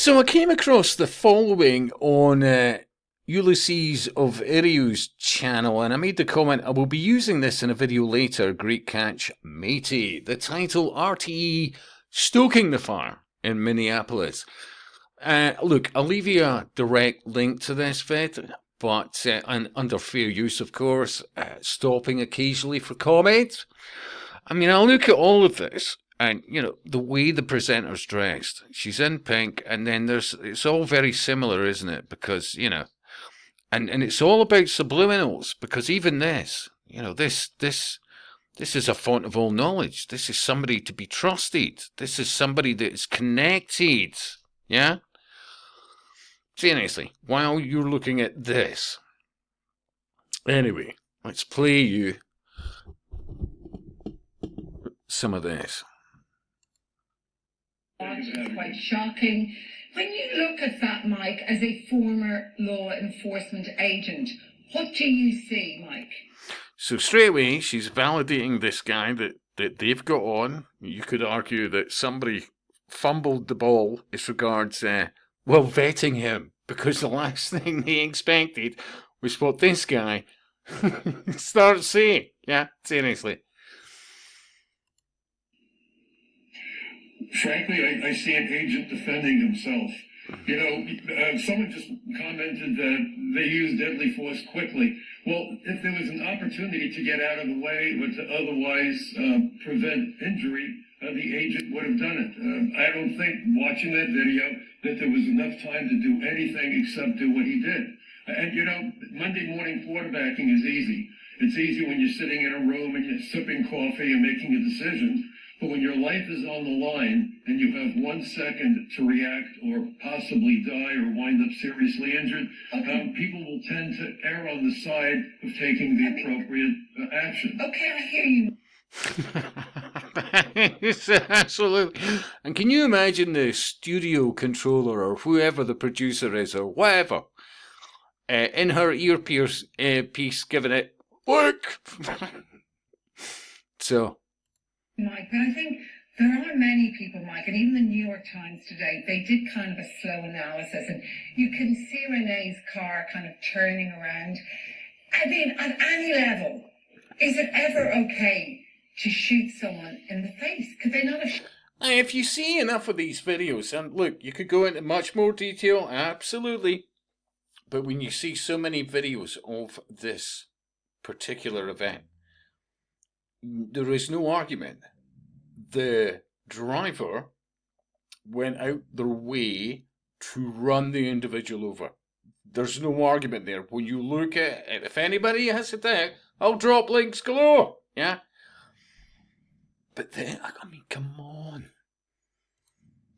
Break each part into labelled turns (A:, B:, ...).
A: So I came across the following on Ulysses of Iriu's channel, and I made the comment, I will be using this in a video later, great catch, matey. The title, RTE Stoking the Fire in Minneapolis. Look, I'll leave you a direct link to this vid, but and under fair use, of course, stopping occasionally for comment. I mean, I look at all of this, and, you know, the way the presenter's dressed. She's in pink, and then it's all very similar, isn't it? Because, you know, and it's all about subliminals, because even this, you know, this is a font of all knowledge. This is somebody to be trusted. This is somebody that is connected, yeah? Seriously, while you're looking at this. Anyway, let's play you some of this.
B: It's quite shocking. When you look at that, Mike, as a former law enforcement agent, what do you see, Mike?
A: So straight away, she's validating this guy that they've got on. You could argue that somebody fumbled the ball as regards, vetting him, because the last thing they expected was what this guy starts saying. Yeah, seriously.
C: Frankly, I see an agent defending himself. You know, someone just commented that they use deadly force quickly. Well, if there was an opportunity to get out of the way or to otherwise prevent injury, the agent would have done it. I don't think, watching that video, that there was enough time to do anything except do what he did. And, you know, Monday morning quarterbacking is easy. It's easy when you're sitting in a room and you're sipping coffee and making a decision. But when your life is on the line and you have 1 second to react or possibly die or wind up seriously injured, people will tend to err on the side of taking the appropriate action.
B: Okay, I hear you.
A: Absolutely. And can you imagine the studio controller or whoever the producer is or whatever in her earpiece piece giving it work? So...
B: Mike, but I think there are many people, Mike, and even the New York Times today, they did kind of a slow analysis, and you can see Renee's car kind of turning around. I mean, at any level, is it ever okay to shoot someone in the face? Could they not have...
A: If you see enough of these videos, and look, you could go into much more detail, absolutely, but when you see so many videos of this particular event, there is no argument. The driver went out their way to run the individual over. There's no argument there. When you look at it, if anybody has a doubt, I'll drop links galore. Yeah? But then, I mean, come on.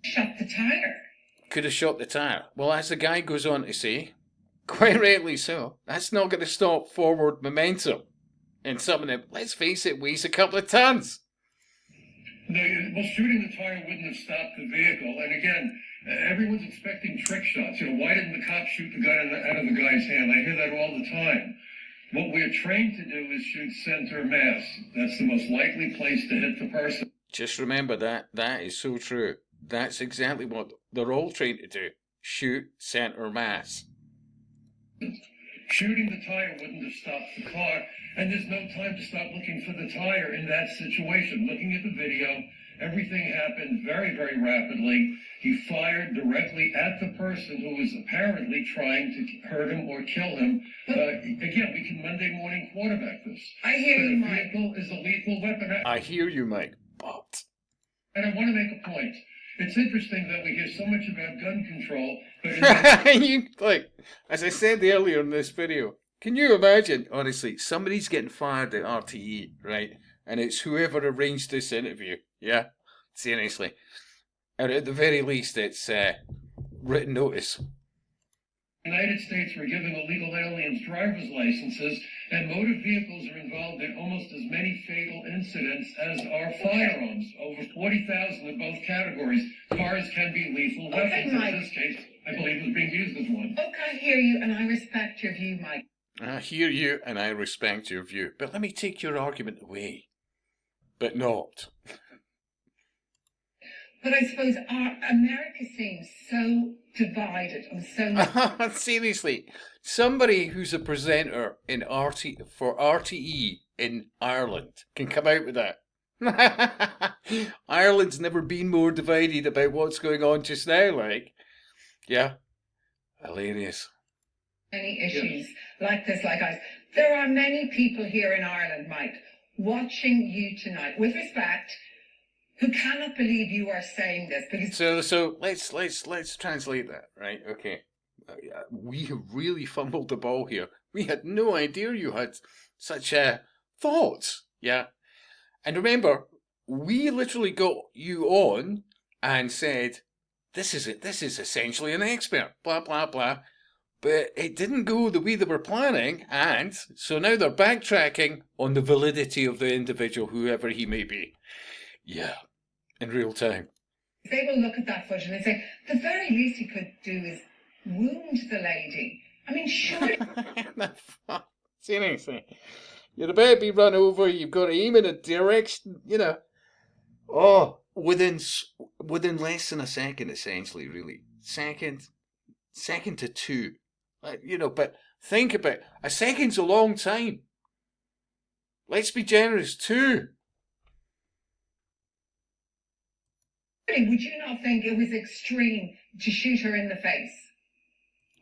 B: Shot the tire.
A: Could have shot the tire. Well, as the guy goes on to say, quite rightly so, that's not going to stop forward momentum. And something that, let's face it, weighs a couple of tons.
C: No, well, shooting the tire wouldn't have stopped the vehicle. And again, everyone's expecting trick shots. You know, why didn't the cop shoot the gun out of the guy's hand? I hear that all the time. What we're trained to do is shoot center mass. That's the most likely place to hit the person.
A: Just remember that. That is so true. That's exactly what they're all trained to do. Shoot center mass.
C: Shooting the tire wouldn't have stopped the car, and there's no time to stop looking for the tire in that situation. Looking at the video, everything happened very, very rapidly. He fired directly at the person who was apparently trying to hurt him or kill him. Again, we can Monday morning quarterback this.
B: I hear you, Mike.
C: The vehicle is a lethal weapon.
A: I hear you, Mike, but...
C: And I want to make a point. It's interesting that we hear so much about gun control, but...
A: Like, as I said earlier in this video, can you imagine, honestly, somebody's getting fired at RTE, right? And it's whoever arranged this interview, yeah? Seriously. Or at the very least, it's written notice.
C: The United States were giving illegal aliens driver's licenses, and motor vehicles are involved in almost as many fatal incidents as are firearms. Over 40,000 in both categories. Cars can be lethal weapons. In this case, I believe it was being used as one.
B: Okay, I hear you, and I respect your view, Mike.
A: I hear you, and I respect your view. But let me take your argument away. But not.
B: But I suppose America seems so divided on so many.
A: Seriously, somebody who's a presenter in for RTE in Ireland can come out with that. Ireland's never been more divided about what's going on just now, like. Yeah, hilarious.
B: Many issues like this, like us. There are many people here in Ireland, Mike, watching you tonight, with respect, who cannot believe you are saying this because.
A: So let's translate that, right? Okay, we have really fumbled the ball here. We had no idea you had such thoughts, yeah. And remember, we literally got you on and said, "This is it. This is essentially an expert." Blah blah blah. But it didn't go the way they were planning, and so now they're backtracking on the validity of the individual, whoever he may be. Yeah, in real time.
B: They will look at that footage and say, the very least he could do is wound the lady. I mean, surely.
A: Seriously. You're about to be run over, you've got to aim in a direction, you know. Oh, within less than a second, essentially, really. Second to two. You know, but think about it. A second's a long time. Let's be generous, 2.
B: Would you not think it was extreme to shoot her in the face?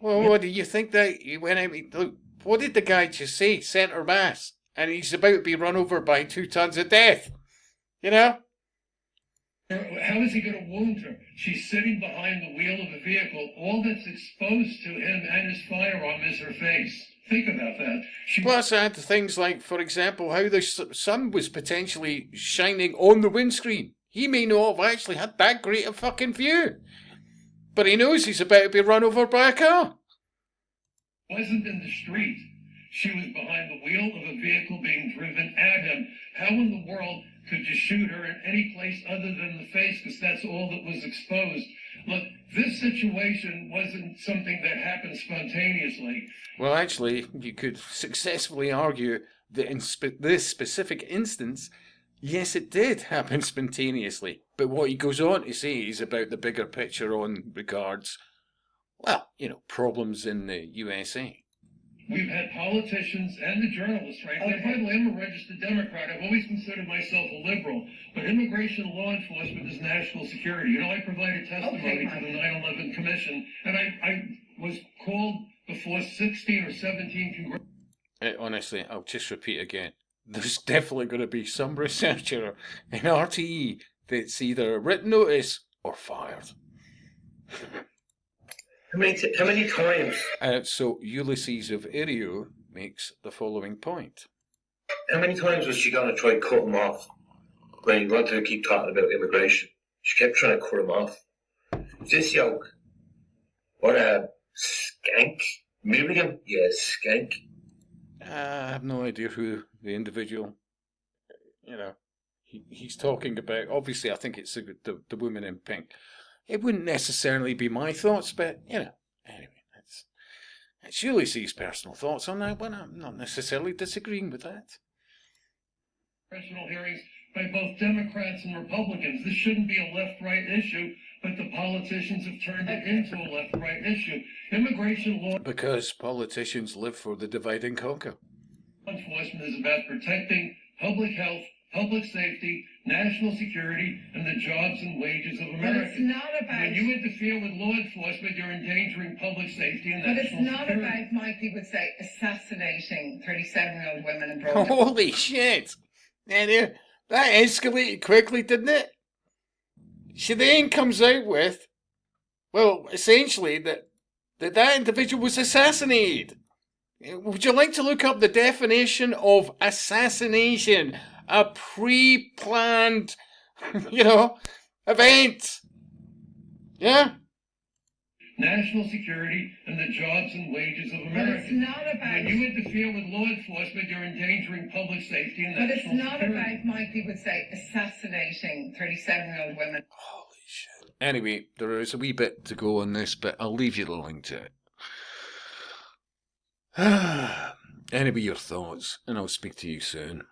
A: Well, what do you think that he went out? Look, what did the guy just say? Centre mass. And he's about to be run over by 2 tons of death. You know?
C: How is he going to wound her? She's sitting behind the wheel of a vehicle. All that's exposed to him and his firearm is her face. Think about that.
A: Plus, add things like, for example, how the sun was potentially shining on the windscreen. He may not have actually had that great a fucking view. But he knows he's about to be run over by a car.
C: Wasn't in the street. She was behind the wheel of a vehicle being driven at him. How in the world could you shoot her in any place other than the face? Because that's all that was exposed. Look, this situation wasn't something that happened spontaneously.
A: Well, actually, you could successfully argue that in this specific instance, yes, it did happen spontaneously. But what he goes on to say is about the bigger picture on regards, well, you know, problems in the USA.
C: We've had politicians and the journalists, frankly. Okay. By the way, I'm a registered Democrat. I've always considered myself a liberal. But immigration law enforcement is national security. You know, I provided testimony to the 9/11 Commission, and I was called before 16 or 17
A: Honestly, I'll just repeat again. There's definitely going to be some researcher in RTE that's either written notice or fired.
D: How many times?
A: So Ulysses of Irio makes the following point.
D: How many times was she going to try and cut him off when he wanted to keep talking about immigration? She kept trying to cut him off. This yoke. What a skank. Miriam? Yeah, skank.
A: I have no idea who the individual, you know, he's talking about. Obviously, I think it's the woman in pink. It wouldn't necessarily be my thoughts, but, you know, anyway, that's Ulysses' personal thoughts on that one. I'm not necessarily disagreeing with that.
C: Congressional hearings by both Democrats and Republicans. This shouldn't be a left-right issue, but the politicians have turned it into a left-right issue. Immigration law...
A: Because politicians live for the divide and conquer.
C: Enforcement is about protecting public health, public safety, national security, and the jobs and wages of Americans.
B: But it's not about...
C: When you interfere with law enforcement, you're endangering public safety and national security.
B: But it's not about, Mike, people would say, assassinating 37-year-old women and broad.
A: Holy shit! That escalated quickly, didn't it? She then comes out with, well, essentially, that individual was assassinated. Would you like to look up the definition of assassination? A pre-planned, you know, event. Yeah?
C: National security and the jobs and wages of Americans.
B: But it's not about...
C: When you interfere with law enforcement, you're endangering public safety and national security.
B: But it's not about, Mike, people would say, assassinating 37-year-old women.
A: Holy shit. Anyway, there is a wee bit to go on this, but I'll leave you the link to it. Anyway, your thoughts, and I'll speak to you soon.